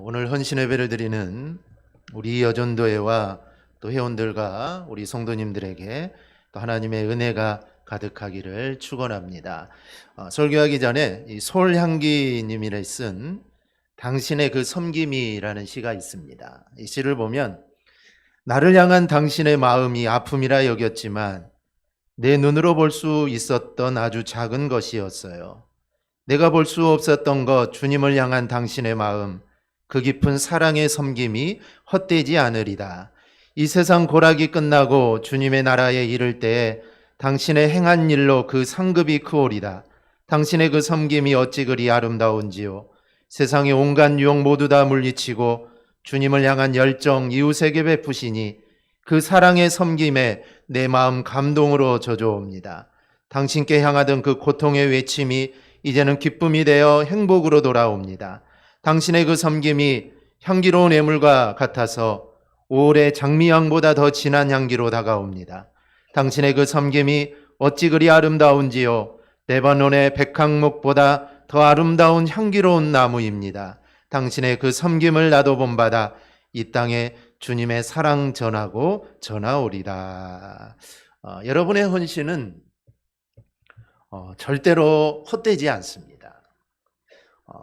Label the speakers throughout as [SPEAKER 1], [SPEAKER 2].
[SPEAKER 1] 오늘 헌신 예배를 드리는 우리 여전도회와 또 회원들과 우리 성도님들에게 또 하나님의 은혜가 가득하기를 축원합니다. 설교하기 전에 이 솔향기님이 쓴 당신의 그 섬김이라는 시가 있습니다. 이 시를 보면 나를 향한 당신의 마음이 아픔이라 여겼지만 내 눈으로 볼 수 있었던 아주 작은 것이었어요. 내가 볼 수 없었던 것, 주님을 향한 당신의 마음, 그 깊은 사랑의 섬김이 헛되지 않으리다. 이 세상 고락이 끝나고 주님의 나라에 이를 때에 당신의 행한 일로 그 상급이 크오리다. 당신의 그 섬김이 어찌 그리 아름다운지요. 세상의 온갖 유혹 모두 다 물리치고 주님을 향한 열정 이웃에게 베푸시니 그 사랑의 섬김에 내 마음 감동으로 젖어옵니다. 당신께 향하던 그 고통의 외침이 이제는 기쁨이 되어 행복으로 돌아옵니다. 당신의 그 섬김이 향기로운 애물과 같아서 올해 장미향보다 더 진한 향기로 다가옵니다. 당신의 그 섬김이 어찌 그리 아름다운지요. 레바논의 백향목보다 더 아름다운 향기로운 나무입니다. 당신의 그 섬김을 나도 본받아 이 땅에 주님의 사랑 전하고 전하오리라. 여러분의 헌신은 절대로 헛되지 않습니다.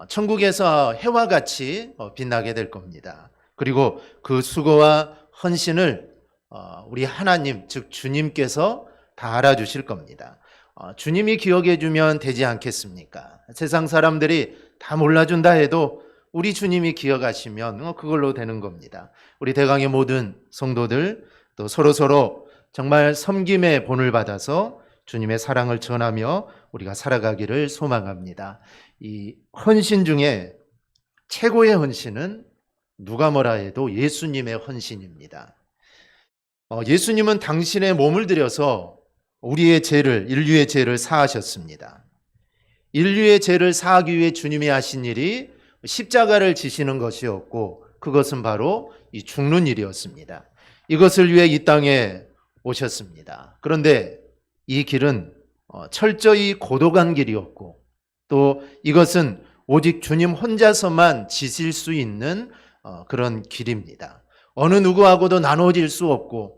[SPEAKER 1] 천국에서 해와 같이 빛나게 될 겁니다. 그리고 그 수고와 헌신을 우리 하나님, 즉 주님께서 다 알아주실 겁니다. 주님이 기억해 주면 되지 않겠습니까? 세상 사람들이 다 몰라준다 해도 우리 주님이 기억하시면 그걸로 되는 겁니다. 우리 대강의 모든 성도들 또 서로서로 정말 섬김의 본을 받아서 주님의 사랑을 전하며 우리가 살아가기를 소망합니다. 이 헌신 중에 최고의 헌신은 누가 뭐라 해도 예수님의 헌신입니다. 예수님은 당신의 몸을 들여서 우리의 죄를, 인류의 죄를 사하셨습니다. 인류의 죄를 사하기 위해 주님이 하신 일이 십자가를 지시는 것이었고 그것은 바로 이 죽는 일이었습니다. 이것을 위해 이 땅에 오셨습니다. 그런데 이 길은 철저히 고독한 길이었고 또 이것은 오직 주님 혼자서만 지실 수 있는 그런 길입니다. 어느 누구하고도 나눠질 수 없고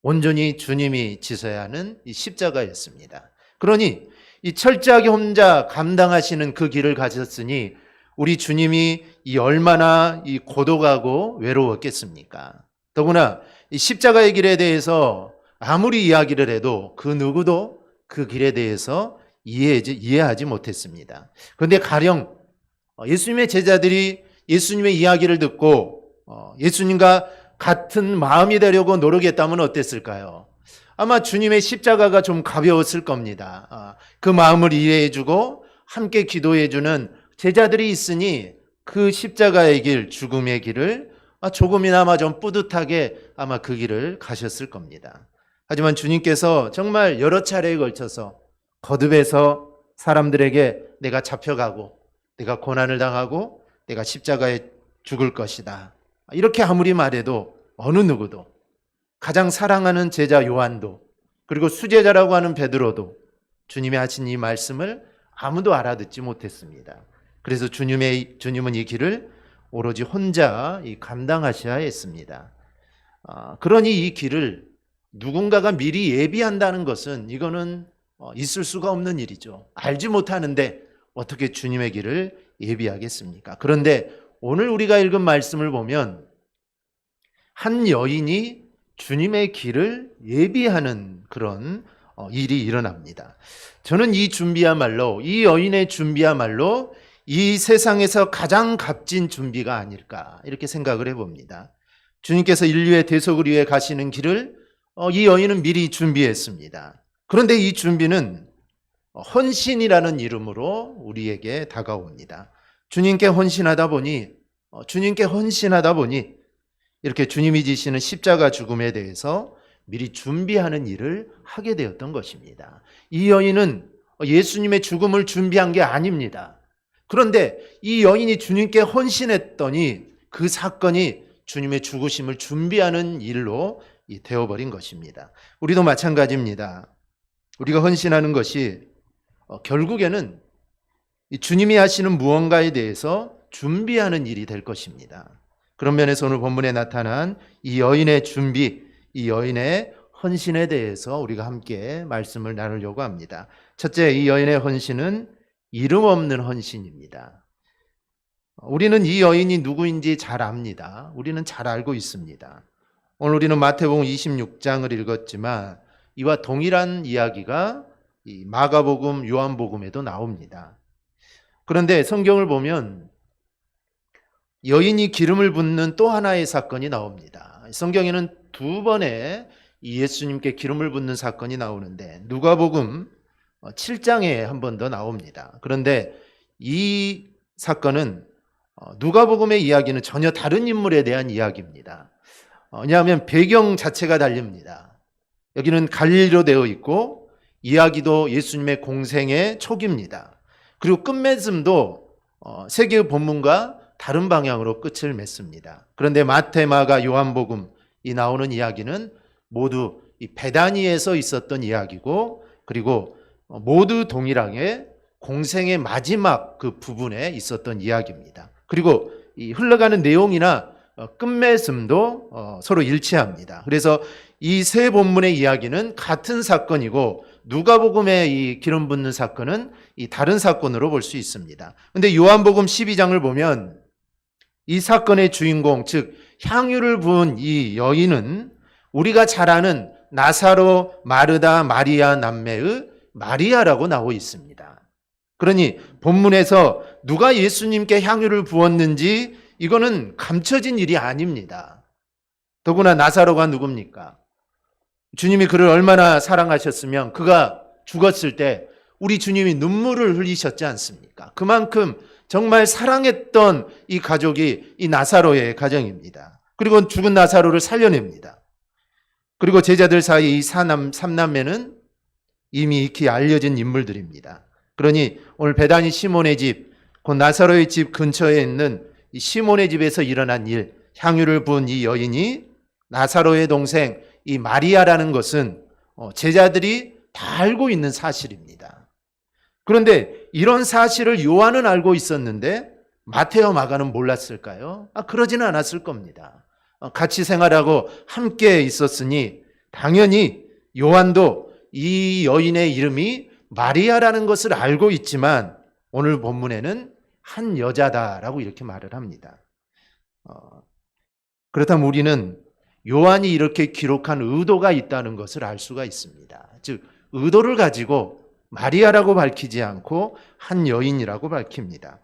[SPEAKER 1] 온전히 주님이 지셔야 하는 이 십자가였습니다. 그러니 이 철저하게 혼자 감당하시는 그 길을 가셨으니 우리 주님이 이 얼마나 이 고독하고 외로웠겠습니까? 더구나 이 십자가의 길에 대해서 아무리 이야기를 해도 그 누구도 그 길에 대해서 이해하지 못했습니다. 그런데 가령 예수님의 제자들이 예수님의 이야기를 듣고 예수님과 같은 마음이 되려고 노력했다면 어땠을까요? 아마 주님의 십자가가 좀 가벼웠을 겁니다. 그 마음을 이해해주고 함께 기도해주는 제자들이 있으니 그 십자가의 길, 죽음의 길을 조금이나마 좀 뿌듯하게 아마 그 길을 가셨을 겁니다. 하지만 주님께서 정말 여러 차례에 걸쳐서 거듭해서 사람들에게 내가 잡혀가고 내가 고난을 당하고 내가 십자가에 죽을 것이다. 이렇게 아무리 말해도 어느 누구도 가장 사랑하는 제자 요한도 그리고 수제자라고 하는 베드로도 주님이 하신 이 말씀을 아무도 알아듣지 못했습니다. 그래서 주님은 이 길을 오로지 혼자 감당하셔야 했습니다. 그러니 이 길을 누군가가 미리 예비한다는 것은 이거는 있을 수가 없는 일이죠. 알지 못하는데 어떻게 주님의 길을 예비하겠습니까? 그런데 오늘 우리가 읽은 말씀을 보면 한 여인이 주님의 길을 예비하는 그런 일이 일어납니다. 저는 이 준비야말로, 이 여인의 준비야말로 이 세상에서 가장 값진 준비가 아닐까 이렇게 생각을 해봅니다. 주님께서 인류의 대속을 위해 가시는 길을 이 여인은 미리 준비했습니다. 그런데 이 준비는 헌신이라는 이름으로 우리에게 다가옵니다. 주님께 헌신하다 보니 이렇게 주님이 지시는 십자가 죽음에 대해서 미리 준비하는 일을 하게 되었던 것입니다. 이 여인은 예수님의 죽음을 준비한 게 아닙니다. 그런데 이 여인이 주님께 헌신했더니 그 사건이 주님의 죽으심을 준비하는 일로 되어버린 것입니다. 우리도 마찬가지입니다. 우리가 헌신하는 것이 결국에는 주님이 하시는 무언가에 대해서 준비하는 일이 될 것입니다. 그런 면에서 오늘 본문에 나타난 이 여인의 준비, 이 여인의 헌신에 대해서 우리가 함께 말씀을 나누려고 합니다. 첫째, 이 여인의 헌신은 이름 없는 헌신입니다. 우리는 이 여인이 누구인지 잘 압니다. 우리는 잘 알고 있습니다. 오늘 우리는 마태복음 26장을 읽었지만 이와 동일한 이야기가 이 마가복음, 요한복음에도 나옵니다. 그런데 성경을 보면 여인이 기름을 붓는 또 하나의 사건이 나옵니다. 성경에는 두 번의 예수님께 기름을 붓는 사건이 나오는데 누가복음 7장에 한 번 더 나옵니다. 그런데 이 사건은 누가복음의 이야기는 전혀 다른 인물에 대한 이야기입니다. 왜냐하면 배경 자체가 다릅니다. 여기는 갈릴리로 되어 있고 이야기도 예수님의 공생의 초기입니다. 그리고 끝맺음도 세 개의 본문과 다른 방향으로 끝을 맺습니다. 그런데 마태, 마가, 요한복음 이 나오는 이야기는 모두 이 베다니에서 있었던 이야기고 그리고 모두 동일하게 공생의 마지막 그 부분에 있었던 이야기입니다. 그리고 이 흘러가는 내용이나 끝맺음도 서로 일치합니다. 그래서 이 세 본문의 이야기는 같은 사건이고 누가복음의 이 기름 붓는 사건은 이 다른 사건으로 볼 수 있습니다. 그런데 요한복음 12장을 보면 이 사건의 주인공, 즉 향유를 부은 이 여인은 우리가 잘 아는 나사로, 마르다, 마리아 남매의 마리아라고 나오고 있습니다. 그러니 본문에서 누가 예수님께 향유를 부었는지 이거는 감춰진 일이 아닙니다. 더구나 나사로가 누굽니까? 주님이 그를 얼마나 사랑하셨으면 그가 죽었을 때 우리 주님이 눈물을 흘리셨지 않습니까? 그만큼 정말 사랑했던 이 가족이 이 나사로의 가정입니다. 그리고 죽은 나사로를 살려냅니다. 그리고 제자들 사이 이 삼남매는 이미 익히 알려진 인물들입니다. 그러니 오늘 베다니 시몬의 집, 곧 나사로의 집 근처에 있는 이 시몬의 집에서 일어난 일, 향유를 부은 이 여인이 나사로의 동생 이 마리아라는 것은 제자들이 다 알고 있는 사실입니다. 그런데 이런 사실을 요한은 알고 있었는데 마태와 마가는 몰랐을까요? 그러지는 않았을 겁니다. 같이 생활하고 함께 있었으니 당연히 요한도 이 여인의 이름이 마리아라는 것을 알고 있지만 오늘 본문에는 한 여자다라고 이렇게 말을 합니다. 그렇다면 우리는 요한이 이렇게 기록한 의도가 있다는 것을 알 수가 있습니다. 즉 의도를 가지고 마리아라고 밝히지 않고 한 여인이라고 밝힙니다.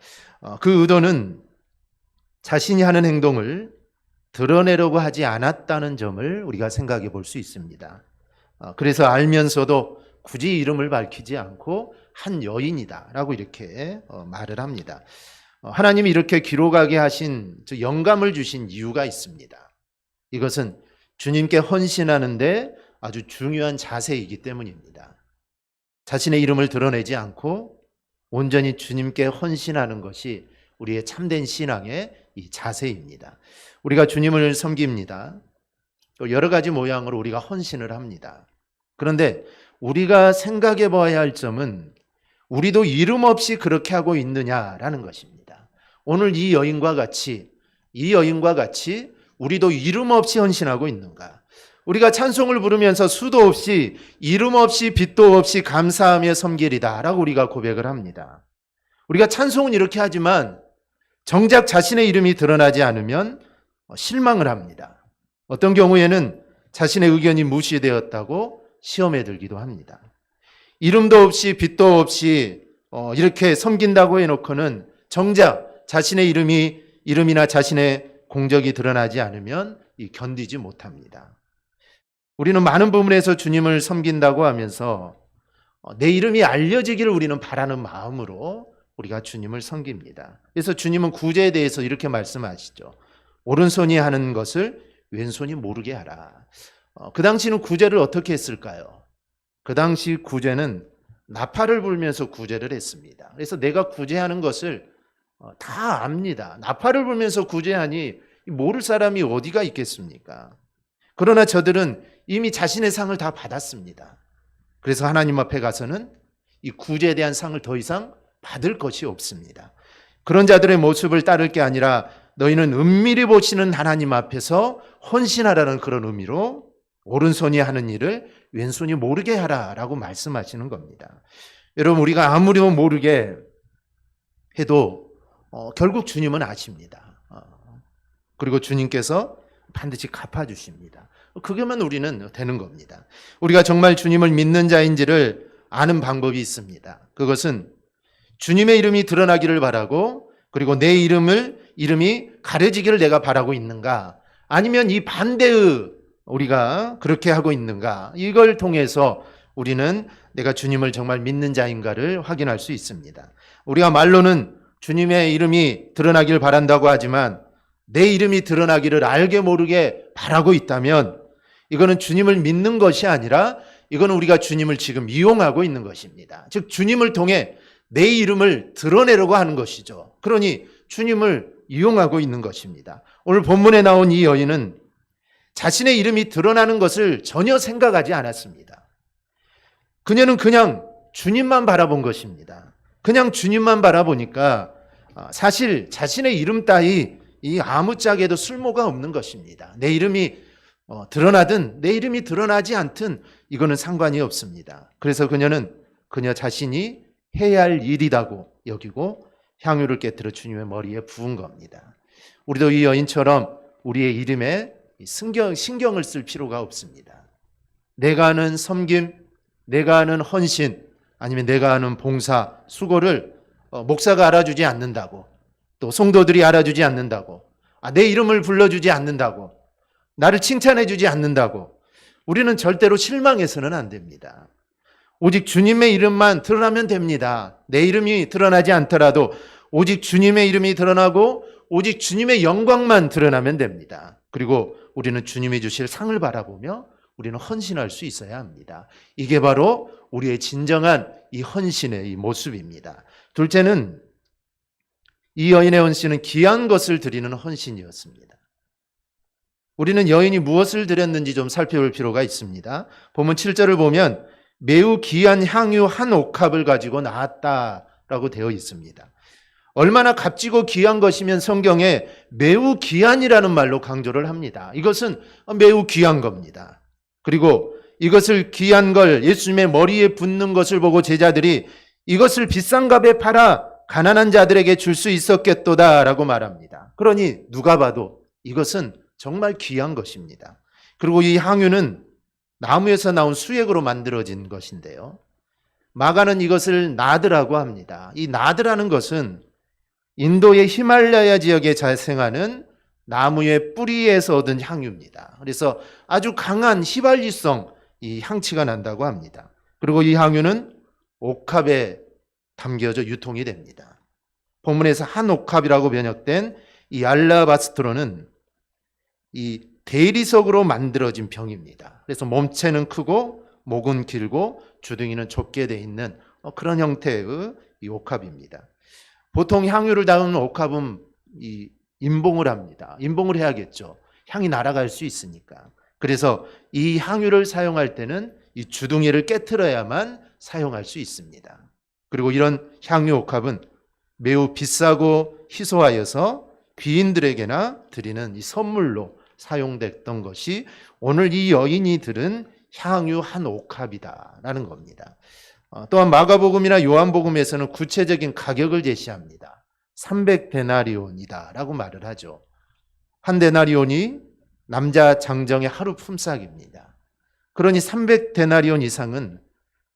[SPEAKER 1] 그 의도는 자신이 하는 행동을 드러내려고 하지 않았다는 점을 우리가 생각해 볼 수 있습니다. 그래서 알면서도 굳이 이름을 밝히지 않고 한 여인이다라고 이렇게 말을 합니다. 하나님이 이렇게 기록하게 하신 영감을 주신 이유가 있습니다. 이것은 주님께 헌신하는데 아주 중요한 자세이기 때문입니다. 자신의 이름을 드러내지 않고 온전히 주님께 헌신하는 것이 우리의 참된 신앙의 이 자세입니다. 우리가 주님을 섬깁니다. 또 여러 가지 모양으로 우리가 헌신을 합니다. 그런데 우리가 생각해 봐야 할 점은 우리도 이름 없이 그렇게 하고 있느냐라는 것입니다. 오늘 이 여인과 같이 우리도 이름 없이 헌신하고 있는가? 우리가 찬송을 부르면서 수도 없이 이름 없이 빛도 없이 감사하며 섬기리다라고 우리가 고백을 합니다. 우리가 찬송은 이렇게 하지만 정작 자신의 이름이 드러나지 않으면 실망을 합니다. 어떤 경우에는 자신의 의견이 무시되었다고 시험에 들기도 합니다. 이름도 없이 빛도 없이 이렇게 섬긴다고 해놓고는 정작 자신의 이름이나 자신의 공적이 드러나지 않으면 견디지 못합니다. 우리는 많은 부분에서 주님을 섬긴다고 하면서 내 이름이 알려지기를 우리는 바라는 마음으로 우리가 주님을 섬깁니다. 그래서 주님은 구제에 대해서 이렇게 말씀하시죠. 오른손이 하는 것을 왼손이 모르게 하라. 그 당시는 구제를 어떻게 했을까요? 그 당시 구제는 나팔을 불면서 구제를 했습니다. 그래서 내가 구제하는 것을 다 압니다. 나팔을 불면서 구제하니 모를 사람이 어디가 있겠습니까? 그러나 저들은 이미 자신의 상을 다 받았습니다. 그래서 하나님 앞에 가서는 이 구제에 대한 상을 더 이상 받을 것이 없습니다. 그런 자들의 모습을 따를 게 아니라 너희는 은밀히 보시는 하나님 앞에서 헌신하라는 그런 의미로 오른손이 하는 일을 왼손이 모르게 하라라고 말씀하시는 겁니다. 여러분, 우리가 아무리 모르게 해도 결국 주님은 아십니다. 그리고 주님께서 반드시 갚아주십니다. 그게만 우리는 되는 겁니다. 우리가 정말 주님을 믿는 자인지를 아는 방법이 있습니다. 그것은 주님의 이름이 드러나기를 바라고, 그리고 내 이름이 가려지기를 내가 바라고 있는가, 아니면 이 반대의 우리가 그렇게 하고 있는가, 이걸 통해서 우리는 내가 주님을 정말 믿는 자인가를 확인할 수 있습니다. 우리가 말로는 주님의 이름이 드러나기를 바란다고 하지만 내 이름이 드러나기를 알게 모르게 바라고 있다면 이거는 주님을 믿는 것이 아니라 이거는 우리가 주님을 지금 이용하고 있는 것입니다. 즉 주님을 통해 내 이름을 드러내려고 하는 것이죠. 그러니 주님을 이용하고 있는 것입니다. 오늘 본문에 나온 이 여인은 자신의 이름이 드러나는 것을 전혀 생각하지 않았습니다. 그녀는 그냥 주님만 바라본 것입니다. 그냥 주님만 바라보니까 사실 자신의 이름 따위 이 아무짝에도 쓸모가 없는 것입니다. 내 이름이 드러나든 내 이름이 드러나지 않든 이거는 상관이 없습니다. 그래서 그녀는 그녀 자신이 해야 할 일이라고 여기고 향유를 깨뜨려 주님의 머리에 부은 겁니다. 우리도 이 여인처럼 우리의 이름에 신경을 쓸 필요가 없습니다. 내가 하는 섬김, 내가 하는 헌신, 아니면 내가 하는 봉사, 수고를 목사가 알아주지 않는다고, 또 성도들이 알아주지 않는다고, 내 이름을 불러주지 않는다고, 나를 칭찬해주지 않는다고 우리는 절대로 실망해서는 안 됩니다. 오직 주님의 이름만 드러나면 됩니다. 내 이름이 드러나지 않더라도 오직 주님의 이름이 드러나고 오직 주님의 영광만 드러나면 됩니다. 그리고 우리는 주님이 주실 상을 바라보며 우리는 헌신할 수 있어야 합니다. 이게 바로 우리의 진정한 이 헌신의 이 모습입니다. 둘째는 이 여인의 헌신은 귀한 것을 드리는 헌신이었습니다. 우리는 여인이 무엇을 드렸는지 좀 살펴볼 필요가 있습니다. 본문 7절을 보면 매우 귀한 향유 한 옥합을 가지고 나왔다라고 되어 있습니다. 얼마나 값지고 귀한 것이면 성경에 매우 귀한이라는 말로 강조를 합니다. 이것은 매우 귀한 겁니다. 그리고 이것을 귀한 걸 예수님의 머리에 붓는 것을 보고 제자들이 이것을 비싼 값에 팔아 가난한 자들에게 줄 수 있었겠도다라고 말합니다. 그러니 누가 봐도 이것은 정말 귀한 것입니다. 그리고 이 향유는 나무에서 나온 수액으로 만들어진 것인데요. 마가는 이것을 나드라고 합니다. 이 나드라는 것은 인도의 히말라야 지역에 자생하는 나무의 뿌리에서 얻은 향유입니다. 그래서 아주 강한 휘발유성 이 향취가 난다고 합니다. 그리고 이 향유는 옥합에 담겨져 유통이 됩니다. 본문에서 한 옥합이라고 번역된 이 알라바스트로는 이 대리석으로 만들어진 병입니다. 그래서 몸체는 크고 목은 길고 주둥이는 좁게 돼 있는 그런 형태의 이 옥합입니다. 보통 향유를 담은 옥합은 이 임봉을 합니다. 임봉을 해야겠죠. 향이 날아갈 수 있으니까. 그래서 이 향유를 사용할 때는 이 주둥이를 깨트려야만 사용할 수 있습니다. 그리고 이런 향유 옥합은 매우 비싸고 희소하여서 귀인들에게나 드리는 이 선물로 사용됐던 것이 오늘 이 여인이 들은 향유 한 옥합이다라는 겁니다. 또한 마가복음이나 요한복음에서는 구체적인 가격을 제시합니다. 300데나리온이다라고 말을 하죠. 한 데나리온이 남자 장정의 하루 품삯입니다. 그러니 300데나리온 이상은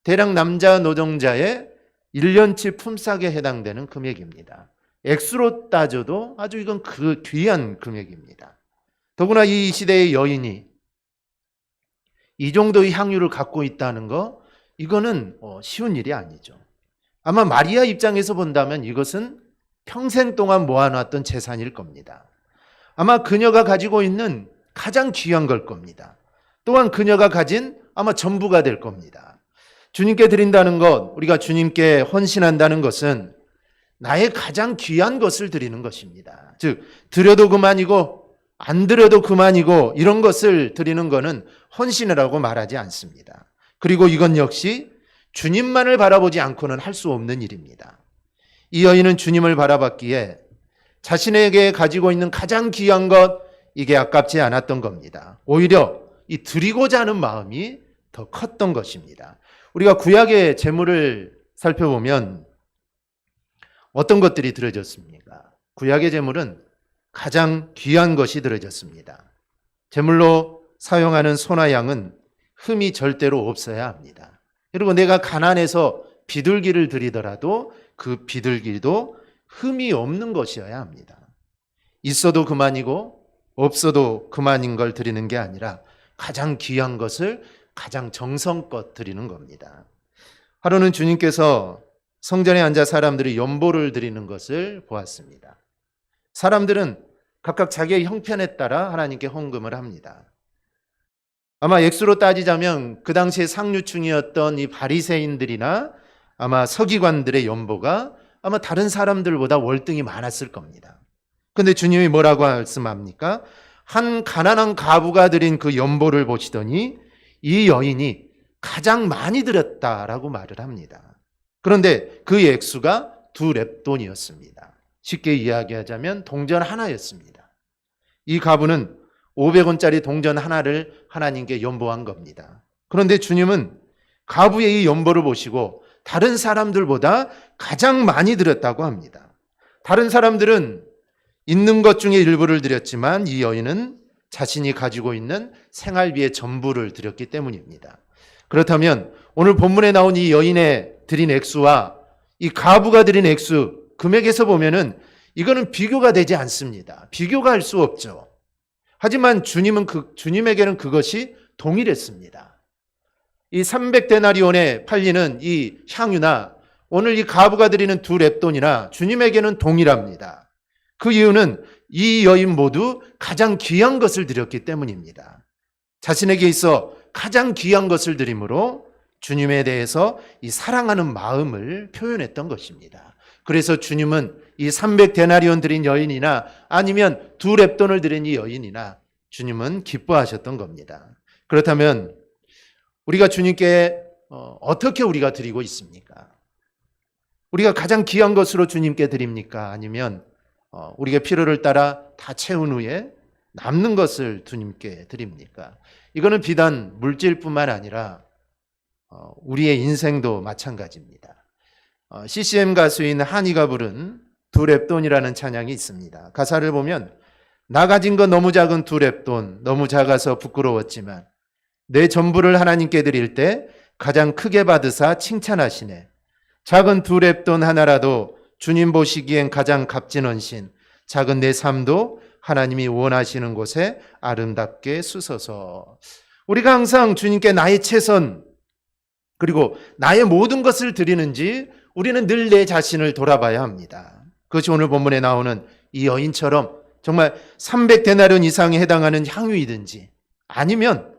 [SPEAKER 1] 대략 남자 노동자의 1년치 품삯에 해당되는 금액입니다. 액수로 따져도 아주 이건 그 귀한 금액입니다. 더구나 이 시대의 여인이 이 정도의 향유를 갖고 있다는 거, 이거는 쉬운 일이 아니죠. 아마 마리아 입장에서 본다면 이것은 평생 동안 모아놨던 재산일 겁니다. 아마 그녀가 가지고 있는 가장 귀한 걸 겁니다. 또한 그녀가 가진 아마 전부가 될 겁니다. 주님께 드린다는 것, 우리가 주님께 헌신한다는 것은 나의 가장 귀한 것을 드리는 것입니다. 즉 드려도 그만이고 안 드려도 그만이고 이런 것을 드리는 것은 헌신이라고 말하지 않습니다. 그리고 이건 역시 주님만을 바라보지 않고는 할 수 없는 일입니다. 이 여인은 주님을 바라봤기에 자신에게 가지고 있는 가장 귀한 것, 이게 아깝지 않았던 겁니다. 오히려 이 드리고자 하는 마음이 더 컸던 것입니다. 우리가 구약의 제물을 살펴보면 어떤 것들이 드려졌습니까? 구약의 제물은 가장 귀한 것이 드려졌습니다. 제물로 사용하는 소나 양은 흠이 절대로 없어야 합니다. 그리고 내가 가난해서 비둘기를 드리더라도 그 비둘기도 흠이 없는 것이어야 합니다. 있어도 그만이고 없어도 그만인 걸 드리는 게 아니라 가장 귀한 것을 가장 정성껏 드리는 겁니다. 하루는 주님께서 성전에 앉아 사람들이 연보를 드리는 것을 보았습니다. 사람들은 각각 자기의 형편에 따라 하나님께 헌금을 합니다. 아마 액수로 따지자면 그 당시에 상류층이었던 이 바리새인들이나 아마 서기관들의 연보가 아마 다른 사람들보다 월등히 많았을 겁니다. 그런데 주님이 뭐라고 말씀합니까? 한 가난한 과부가 드린 그 연보를 보시더니 이 여인이 가장 많이 드렸다라고 말을 합니다. 그런데 그 액수가 2렙돈이었습니다. 쉽게 이야기하자면 동전 하나였습니다. 이 과부는 500원짜리 동전 하나를 하나님께 연보한 겁니다. 그런데 주님은 과부의 이 연보를 보시고 다른 사람들보다 가장 많이 드렸다고 합니다. 다른 사람들은 있는 것 중에 일부를 드렸지만 이 여인은 자신이 가지고 있는 생활비의 전부를 드렸기 때문입니다. 그렇다면 오늘 본문에 나온 이 여인의 드린 액수와 이 과부가 드린 액수, 금액에서 보면은 이거는 비교가 되지 않습니다. 비교가 할 수 없죠. 하지만 주님에게는 그것이 동일했습니다. 이 300데나리온에 팔리는 이 향유나 오늘 이 과부가 드리는 2렙돈이나 주님에게는 동일합니다. 그 이유는 이 여인 모두 가장 귀한 것을 드렸기 때문입니다. 자신에게 있어 가장 귀한 것을 드림으로 주님에 대해서 이 사랑하는 마음을 표현했던 것입니다. 그래서 주님은 이 300데나리온 드린 여인이나 아니면 2렙돈을 드린 이 여인이나 주님은 기뻐하셨던 겁니다. 그렇다면 우리가 주님께 어떻게 우리가 드리고 있습니까? 우리가 가장 귀한 것으로 주님께 드립니까? 아니면 우리가 필요를 따라 다 채운 후에 남는 것을 주님께 드립니까? 이거는 비단 물질뿐만 아니라 우리의 인생도 마찬가지입니다. CCM 가수인 한이가 부른 2렙돈이라는 찬양이 있습니다. 가사를 보면 나 가진 건 너무 작은 2렙돈, 너무 작아서 부끄러웠지만 내 전부를 하나님께 드릴 때 가장 크게 받으사 칭찬하시네. 작은 2렙돈 하나라도 주님 보시기엔 가장 값진 헌신, 작은 내 삶도 하나님이 원하시는 곳에 아름답게 쓰소서. 우리가 항상 주님께 나의 최선 그리고 나의 모든 것을 드리는지 우리는 늘 내 자신을 돌아봐야 합니다. 그것이 오늘 본문에 나오는 이 여인처럼 정말 300데나리온 이상에 해당하는 향유이든지 아니면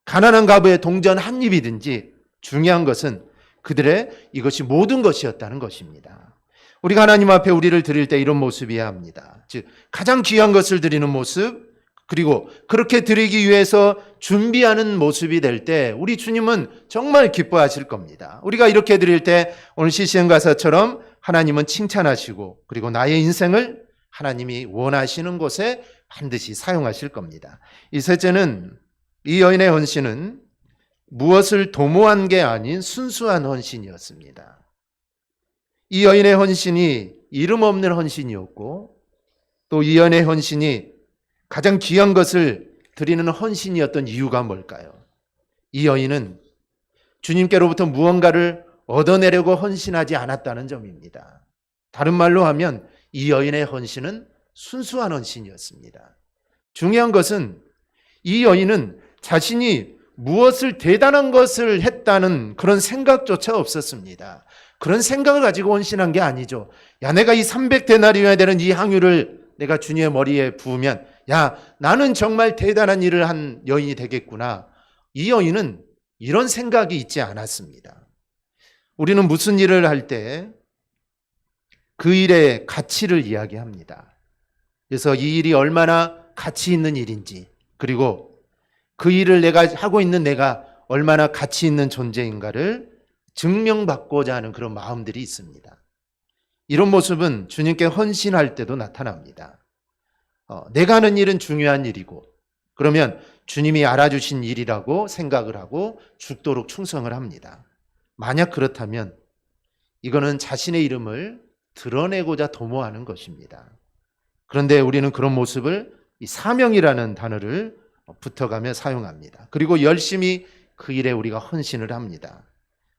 [SPEAKER 1] 가난한 과부의 동전 한 입이든지 중요한 것은 그들의 이것이 모든 것이었다는 것입니다. 우리가 하나님 앞에 우리를 드릴 때 이런 모습이어야 합니다. 즉 가장 귀한 것을 드리는 모습, 그리고 그렇게 드리기 위해서 준비하는 모습이 될 때 우리 주님은 정말 기뻐하실 겁니다. 우리가 이렇게 드릴 때 오늘 CCM 가사처럼 하나님은 칭찬하시고 그리고 나의 인생을 하나님이 원하시는 곳에 반드시 사용하실 겁니다. 이 셋째는 이 여인의 헌신은 무엇을 도모한 게 아닌 순수한 헌신이었습니다. 이 여인의 헌신이 이름 없는 헌신이었고 또 이 여인의 헌신이 가장 귀한 것을 드리는 헌신이었던 이유가 뭘까요? 이 여인은 주님께로부터 무언가를 얻어내려고 헌신하지 않았다는 점입니다. 다른 말로 하면 이 여인의 헌신은 순수한 헌신이었습니다. 중요한 것은 이 여인은 자신이 무엇을 대단한 것을 했다는 그런 생각조차 없었습니다. 그런 생각을 가지고 헌신한 게 아니죠. 야, 내가 이 300데나리온에 되는 이 향유를 내가 주님의 머리에 부으면 야, 나는 정말 대단한 일을 한 여인이 되겠구나. 이 여인은 이런 생각이 있지 않았습니다. 우리는 무슨 일을 할 때 그 일의 가치를 이야기합니다. 그래서 이 일이 얼마나 가치 있는 일인지, 그리고 그 일을 내가 하고 있는 내가 얼마나 가치 있는 존재인가를 증명받고자 하는 그런 마음들이 있습니다. 이런 모습은 주님께 헌신할 때도 나타납니다. 내가 하는 일은 중요한 일이고 그러면 주님이 알아주신 일이라고 생각을 하고 죽도록 충성을 합니다. 만약 그렇다면 이거는 자신의 이름을 드러내고자 도모하는 것입니다. 그런데 우리는 그런 모습을 이 사명이라는 단어를 붙어가며 사용합니다. 그리고 열심히 그 일에 우리가 헌신을 합니다.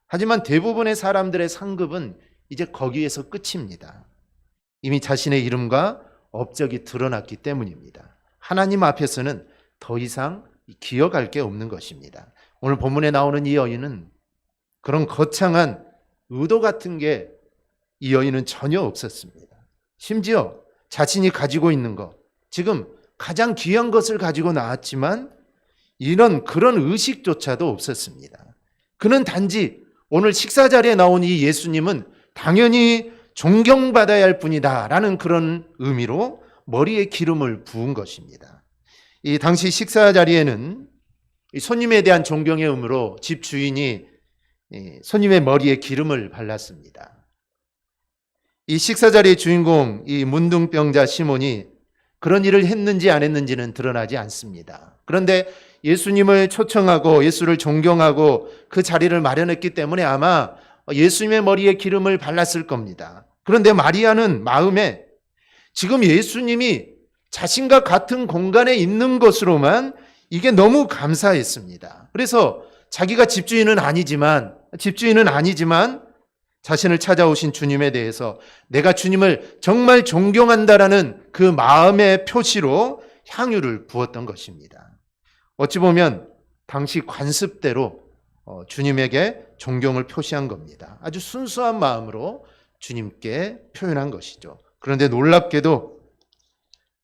[SPEAKER 1] 하지만 대부분의 사람들의 상급은 이제 거기에서 끝입니다. 이미 자신의 이름과 업적이 드러났기 때문입니다. 하나님 앞에서는 더 이상 기억할 게 없는 것입니다. 오늘 본문에 나오는 이 여인은 그런 거창한 의도 같은 게 이 여인은 전혀 없었습니다. 심지어 자신이 가지고 있는 것, 지금 가장 귀한 것을 가지고 나왔지만 그런 의식조차도 없었습니다. 그는 단지 오늘 식사 자리에 나온 이 예수님은 당연히 존경받아야 할 분이다 라는 그런 의미로 머리에 기름을 부은 것입니다. 이 당시 식사 자리에는 손님에 대한 존경의 의무로 집 주인이 손님의 머리에 기름을 발랐습니다. 이 식사 자리의 주인공 이 문둥병자 시몬이 그런 일을 했는지 안 했는지는 드러나지 않습니다. 그런데 예수님을 초청하고 예수를 존경하고 그 자리를 마련했기 때문에 아마 예수님의 머리에 기름을 발랐을 겁니다. 그런데 마리아는 마음에 지금 예수님이 자신과 같은 공간에 있는 것으로만 이게 너무 감사했습니다. 그래서 자기가 집주인은 아니지만 자신을 찾아오신 주님에 대해서 내가 주님을 정말 존경한다라는 그 마음의 표시로 향유를 부었던 것입니다. 어찌 보면 당시 관습대로 주님에게 존경을 표시한 겁니다. 아주 순수한 마음으로 주님께 표현한 것이죠. 그런데 놀랍게도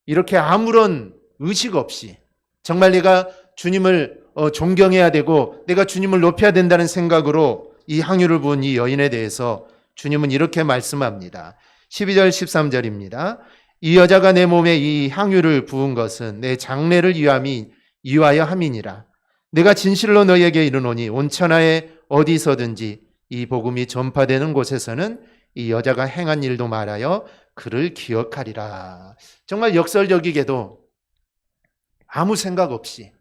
[SPEAKER 1] 이렇게 아무런 의식 없이 정말 내가 주님을 존경해야 되고 내가 주님을 높여야 된다는 생각으로 이 향유를 부은 이 여인에 대해서 주님은 이렇게 말씀합니다. 12절 13절입니다. 이 여자가 내 몸에 이 향유를 부은 것은 내 장례를 위하여 함이니라. 내가 진실로 너희에게 이르노니 온 천하에 어디서든지 이 복음이 전파되는 곳에서는 이 여자가 행한 일도 말하여 그를 기억하리라. 정말 역설적이게도 아무 생각 없이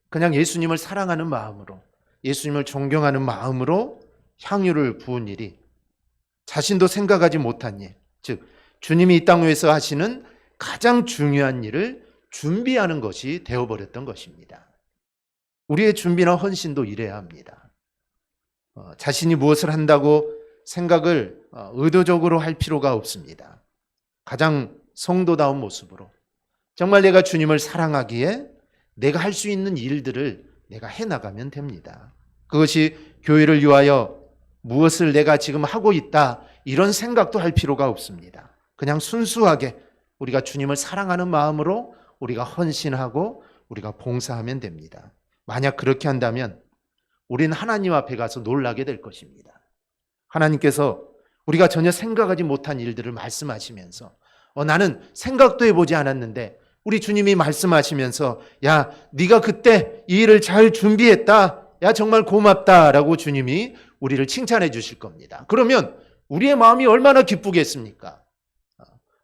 [SPEAKER 1] 그냥 예수님을 사랑하는 마음으로 예수님을 존경하는 마음으로 향유를 부은 일이 자신도 생각하지 못한 일, 즉 주님이 이 땅 위에서 하시는 가장 중요한 일을 준비하는 것이 되어버렸던 것입니다. 우리의 준비나 헌신도 이래야 합니다. 자신이 무엇을 한다고 생각을 의도적으로 할 필요가 없습니다. 가장 성도다운 모습으로 정말 내가 주님을 사랑하기에 내가 할 수 있는 일들을 내가 해나가면 됩니다. 그것이 교회를 위하여 무엇을 내가 지금 하고 있다 이런 생각도 할 필요가 없습니다. 그냥 순수하게 우리가 주님을 사랑하는 마음으로 우리가 헌신하고 우리가 봉사하면 됩니다. 만약 그렇게 한다면 우리는 하나님 앞에 가서 놀라게 될 것입니다. 하나님께서 우리가 전혀 생각하지 못한 일들을 말씀하시면서 나는 생각도 해보지 않았는데 우리 주님이 말씀하시면서 야 네가 그때 이 일을 잘 준비했다. 야 정말 고맙다라고 주님이 우리를 칭찬해 주실 겁니다. 그러면 우리의 마음이 얼마나 기쁘겠습니까?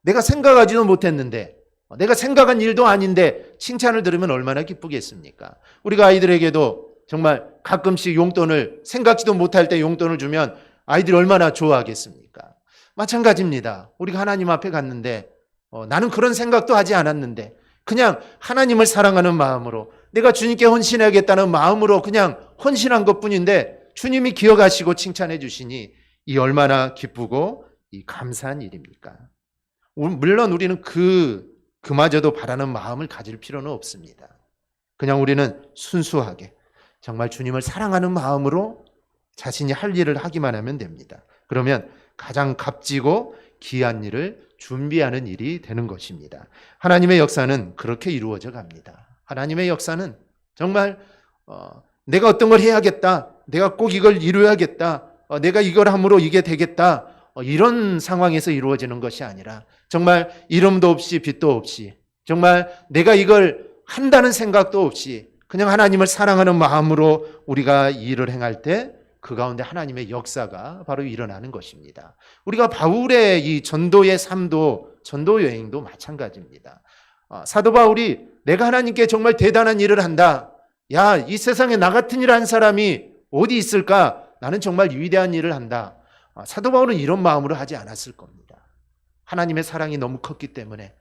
[SPEAKER 1] 내가 생각하지도 못했는데 내가 생각한 일도 아닌데 칭찬을 들으면 얼마나 기쁘겠습니까? 우리가 아이들에게도 정말 가끔씩 용돈을 생각지도 못할 때 용돈을 주면 아이들이 얼마나 좋아하겠습니까? 마찬가지입니다. 우리가 하나님 앞에 갔는데 나는 그런 생각도 하지 않았는데 그냥 하나님을 사랑하는 마음으로 내가 주님께 헌신해야겠다는 마음으로 그냥 헌신한 것뿐인데 주님이 기억하시고 칭찬해 주시니 이 얼마나 기쁘고 이 감사한 일입니까? 물론 우리는 그마저도 바라는 마음을 가질 필요는 없습니다. 그냥 우리는 순수하게 정말 주님을 사랑하는 마음으로 자신이 할 일을 하기만 하면 됩니다. 그러면 가장 값지고 귀한 일을 준비하는 일이 되는 것입니다. 하나님의 역사는 그렇게 이루어져 갑니다. 하나님의 역사는 정말 내가 어떤 걸 해야겠다. 내가 꼭 이걸 이루어야겠다. 내가 이걸 함으로 이게 되겠다. 이런 상황에서 이루어지는 것이 아니라 정말 이름도 없이 빛도 없이 정말 내가 이걸 한다는 생각도 없이 그냥 하나님을 사랑하는 마음으로 우리가 이 일을 행할 때 그 가운데 하나님의 역사가 바로 일어나는 것입니다. 우리가 바울의 이 전도의 삶도, 전도 여행도 마찬가지입니다. 사도 바울이 내가 하나님께 정말 대단한 일을 한다. 야, 이 세상에 나 같은 일을 한 사람이 어디 있을까? 나는 정말 위대한 일을 한다. 사도 바울은 이런 마음으로 하지 않았을 겁니다. 하나님의 사랑이 너무 컸기 때문에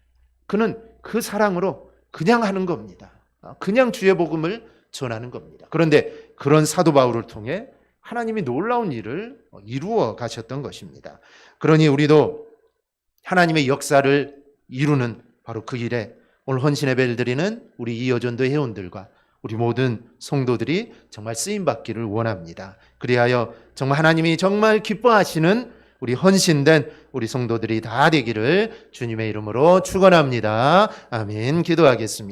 [SPEAKER 1] 그는 그 사랑으로 그냥 하는 겁니다. 그냥 주의 복음을 전하는 겁니다. 그런데 그런 사도 바울을 통해 하나님이 놀라운 일을 이루어 가셨던 것입니다. 그러니 우리도 하나님의 역사를 이루는 바로 그 일에 오늘 헌신 예배를 드리는 우리 이 여전도 회원들과 우리 모든 성도들이 정말 쓰임받기를 원합니다. 그리하여 정말 하나님이 정말 기뻐하시는 우리 헌신된 우리 성도들이 다 되기를 주님의 이름으로 축원합니다. 아멘. 기도하겠습니다.